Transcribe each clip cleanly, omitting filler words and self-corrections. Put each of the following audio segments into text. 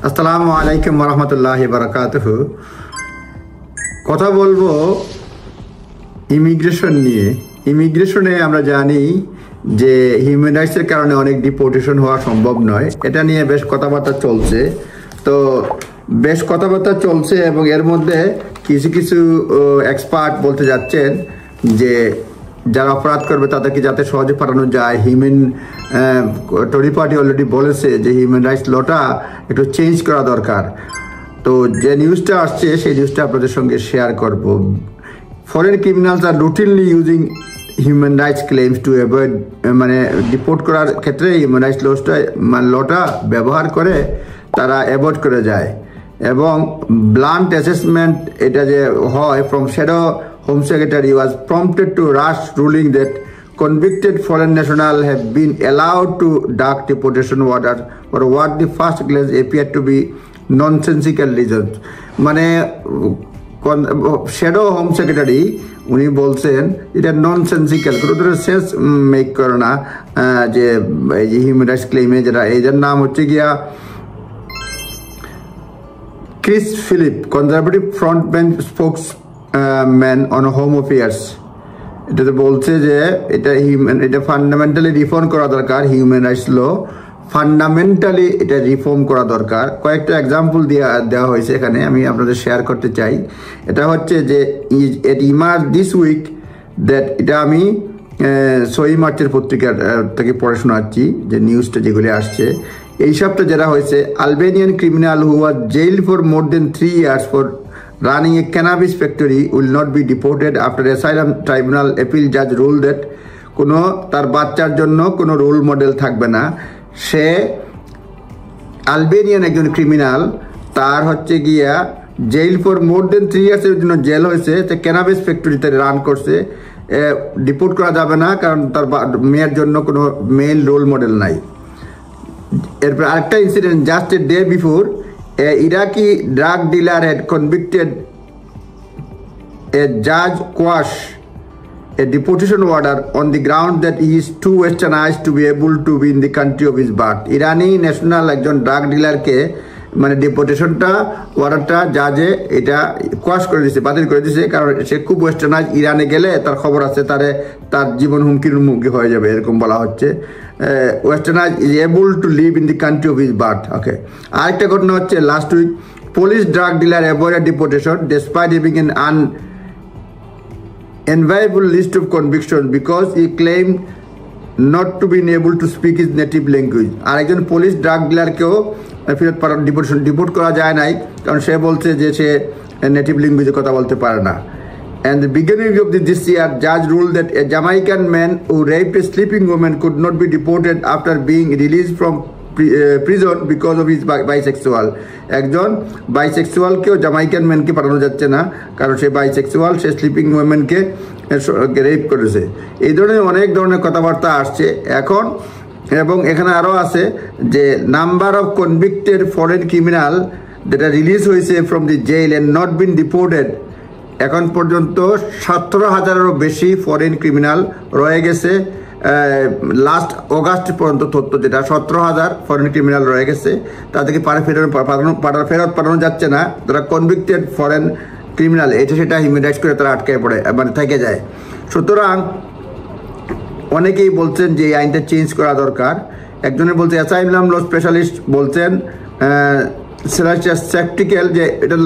আসসালামু আলাইকুম ওরহমতুল্লাহি বারাকাতুহু। কথা বলবো ইমিগ্রেশন নিয়ে। ইমিগ্রেশনে আমরা জানি যে হিউম্যান রাইটসের কারণে অনেক ডিপোর্টেশন হওয়া সম্ভব নয়। এটা নিয়ে বেশ কথাবার্তা চলছে। এবং এর মধ্যে কিছু কিছু এক্সপার্ট বলতে যাচ্ছেন যে যারা অপরাধ করবে তাদেরকে যাতে সহজে পাঠানো যায়। টরি পার্টি অলরেডি বলেছে যে হিউম্যান রাইটস লটা একটু চেঞ্জ করা দরকার। তো যে নিউজটা আসছে সেই নিউজটা আপনাদের সঙ্গে শেয়ার করব। ফরেন ক্রিমিনালস আর routinely using human rights claims to avoid, মানে ডিপোর্ট করার ক্ষেত্রে হিউম্যান রাইটস লটা ব্যবহার করে তারা অ্যাভয়েড করে যায়। এবং ব্লান্ট অ্যাসেসমেন্ট এটা যে হয় from shadow Home Secretary was prompted to rush ruling that convicted foreign nationals have been allowed to dark deportation order for what the first glance appeared to be nonsensical reasons. মানে shadow home secretary উনি বলছেন এটা nonsensical, কোনো ধরনের sense make করে না। যে human rights ক্লেমে যেটা এদের নাম হচ্ছে গিয়া Chris Philp, Conservative front bench spokesman on home affairs. এটাতে বলছে যে এটা ফান্ডামেন্টালি রিফর্ম করা দরকার। হিউম্যান রাইটস ল ফান্ডামেন্টালি এটা রিফর্ম করা দরকার। কয়েকটা এক্সাম্পল দেওয়া হয়েছে এখানে, আমি আপনাদের শেয়ার করতে চাই। এটা হচ্ছে যে এট ইমার্জ দিস উইক দ্যাট, এটা আমি 6 মার্চের পত্রিকার থেকে পড়ে শোনাচ্ছি যে নিউজটা যেগুলি আসছে এই সপ্তাহে যেটা হয়েছে। Albanian criminal who was jailed for more than 3 years for running a cannabis factory will not be deported after asylum tribunal appeal judge ruled that কোনো তার বাচ্চার জন্য কোনো রোল মডেল থাকবে না। সে আলবেনিয়ান একজন ক্রিমিনাল, তার হচ্ছে গিয়া jail for more than 3 years এর জন্য জেল হয়েছে। তো ক্যানাবিস ফ্যাক্টরিতে রান করছে, ডিপোর্ট করা যাবে না কারণ তার মেয়ের জন্য কোনো মেল রোল মডেল নাই। এরপর আরেকটা incident, just a day before a Iraqi drug dealer had convicted a judge quash a deportation order on the ground that he is too westernized to be able to be in the country of his birth. Irani national একজন drug ডিলারকে মানে ডিপোর্টেশনটা অর্ডারটা জাজে এটা quash করে দিয়েছে, বাতিল করে দিয়েছে, কারণ সে খুব ওয়েস্টার্নাইজ। ইরানে গেলে তার খবর আছে তার জীবন হুমকির মুখী হয়ে যাবে, এরকম বলা হচ্ছে। Westernize is able to live in the country of his birth. Okay, আরেকটা ঘটনা হচ্ছে last week police drug dealer avoided deportation despite having an unenviable list of convictions because he claimed not to be able to speak his native language. আরেকজন police drug ডিলারকেও deport করা যায় নাই কারণ সে বলছে যে সে নেটিভ ল্যাঙ্গুয়েজে কথা বলতে পারে না। And the beginning of this year, judge ruled that a Jamaican man who raped a sleeping woman could not be deported after being released from prison because of his bisexual. একজন বাইসেক্সুয়ালকেও Jamaican ম্যানকে পাঠানো যাচ্ছে না কারণ সে bisexual, সে sleeping ওমেনকে rape করেছে। এই ধরনের অনেক ধরনের কথাবার্তা আসছে এখন। এবং এখানে আরও আছে যে number of convicted foreign criminal যেটা রিলিজ হয়েছে from the jail and not been deported, এখন পর্যন্ত 17,000-এরও বেশি ফরেন ক্রিমিনাল রয়ে গেছে। লাস্ট অগাস্ট পর্যন্ত তথ্য যেটা 17,000 ফরেন ক্রিমিনাল রয়ে গেছে, তাদেরকে ফেরত পাঠানো যাচ্ছে না। যারা কনভিক্টেড ফরেন ক্রিমিনাল এটা সেটা হিউম্যান রাইটস করে তারা আটকায় পড়ে, মানে থেকে যায়। সুতরাং অনেকেই বলছেন যে এই আইনটা চেঞ্জ করা দরকার। একজনে বলছে অ্যাসাইলাম ল স্পেশালিস্ট বলছেন সেপ্টিক্যাল, যে এটা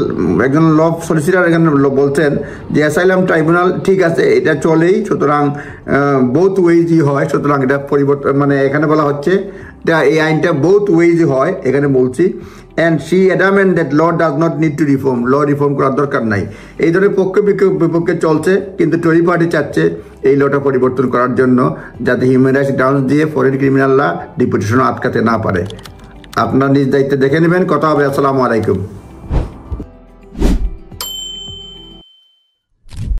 একজন ল সলিসিটার এখানে বলছেন যে অ্যাসাইলাম ট্রাইব্যুনাল ঠিক আছে, এটা চলেই, সুতরাং বোথ ওয়েজই হয়। সুতরাং এটা পরিবর্তন, মানে এখানে বলা হচ্ছে এই আইনটা বোথ ওয়েজই হয় এখানে বলছি। And she adamant that law does not need to reform, law reform করার দরকার নাই। এই ধরনের পক্ষে বিপক্ষে চলছে, কিন্তু টরি পার্টি চাচ্ছে এই লটা পরিবর্তন করার জন্য যাতে হিউম্যান রাইটস গ্রাউন্ড দিয়ে ফরেন ক্রিমিনালরা ডিপোর্টেশনও আটকাতে না পারে। আপনার নিজ দায়িত্বে দেখে নেবেন। কথা হবে। আসসালামু আলাইকুম।